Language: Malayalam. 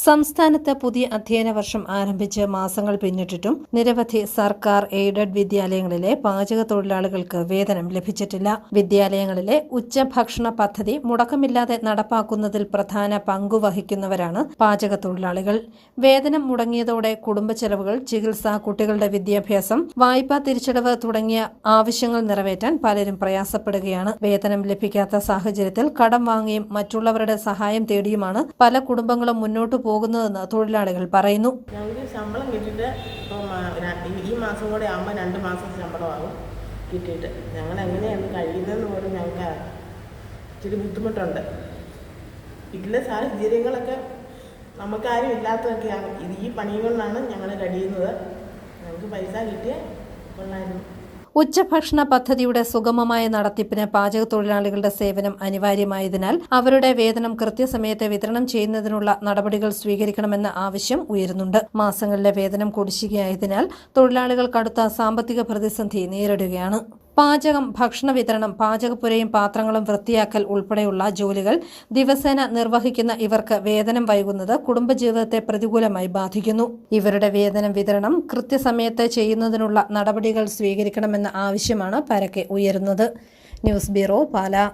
സംസ്ഥാനത്ത് പുതിയ അധ്യയന വർഷം ആരംഭിച്ച് മാസങ്ങൾ പിന്നിട്ടിട്ടും നിരവധി സർക്കാർ എയ്ഡഡ് വിദ്യാലയങ്ങളിലെ പാചക തൊഴിലാളികൾക്ക് വേതനം ലഭിച്ചിട്ടില്ല. വിദ്യാലയങ്ങളിലെ ഉച്ചഭക്ഷണ പദ്ധതി മുടക്കമില്ലാതെ നടപ്പാക്കുന്നതിൽ പ്രധാന പങ്കുവഹിക്കുന്നവരാണ് പാചക തൊഴിലാളികൾ. വേതനം മുടങ്ങിയതോടെ കുടുംബ ചെലവുകൾ, ചികിത്സ, കുട്ടികളുടെ വിദ്യാഭ്യാസം, വായ്പാ തിരിച്ചടവ് തുടങ്ങിയ ആവശ്യങ്ങൾ നിറവേറ്റാൻ പലരും പ്രയാസപ്പെടുകയാണ്. വേതനം ലഭിക്കാത്ത സാഹചര്യത്തിൽ കടം വാങ്ങിയും മറ്റുള്ളവരുടെ സഹായം തേടിയുമാണ് പല കുടുംബങ്ങളും മുന്നോട്ടു പോകുന്നതെന്ന് തൊഴിലാളികൾ പറയുന്നു. ഞങ്ങൾക്ക് ശമ്പളം കിട്ടിയിട്ട് ഈ മാസം കൂടെ ആകുമ്പോൾ 2 മാസം ശമ്പളമാകും കിട്ടിയിട്ട്. ഞങ്ങൾ എങ്ങനെയാണ് കഴിയുന്നതെന്ന് പോലും ഞങ്ങൾക്ക് ഇച്ചിരി ബുദ്ധിമുട്ടുണ്ട്. വീട്ടിലെ സാഹചര്യങ്ങളൊക്കെ നമുക്കാരും ഇല്ലാത്തതൊക്കെയാണ്. ഈ പണി കൊണ്ടാണ് ഞങ്ങൾ കഴിയുന്നത്. ഞങ്ങൾക്ക് പൈസ കിട്ടിയ കൊള്ളായിരുന്നു. ഉച്ചഭക്ഷണ പദ്ധതിയുടെ സുഗമമായ നടത്തിപ്പിന് പാചക തൊഴിലാളികളുടെ സേവനം അനിവാര്യമായതിനാൽ അവരുടെ വേതനം കൃത്യസമയത്ത് വിതരണം ചെയ്യുന്നതിനുള്ള നടപടികൾ സ്വീകരിക്കണമെന്ന ആവശ്യം ഉയരുന്നുണ്ട്. മാസങ്ങളിലെ വേതനം കുടിശ്ശികയായതിനാൽ തൊഴിലാളികൾ കടുത്ത സാമ്പത്തിക പ്രതിസന്ധി നേരിടുകയാണ്. പാചകം, ഭക്ഷണ വിതരണം, പാചകപ്പുരയും പാത്രങ്ങളും വൃത്തിയാക്കൽ ഉൾപ്പെടെയുള്ള ജോലികൾ ദിവസേന നിർവഹിക്കുന്ന ഇവർക്ക് വേതനം വൈകുന്നത് കുടുംബജീവിതത്തെ പ്രതികൂലമായി ബാധിക്കുന്നു. ഇവരുടെ വേതനം വിതരണം കൃത്യസമയത്ത് ചെയ്യുന്നതിനുള്ള നടപടികൾ സ്വീകരിക്കണമെന്ന ആവശ്യമാണ് പരക്കെ ഉയരുന്നത്. News bureau, Pala.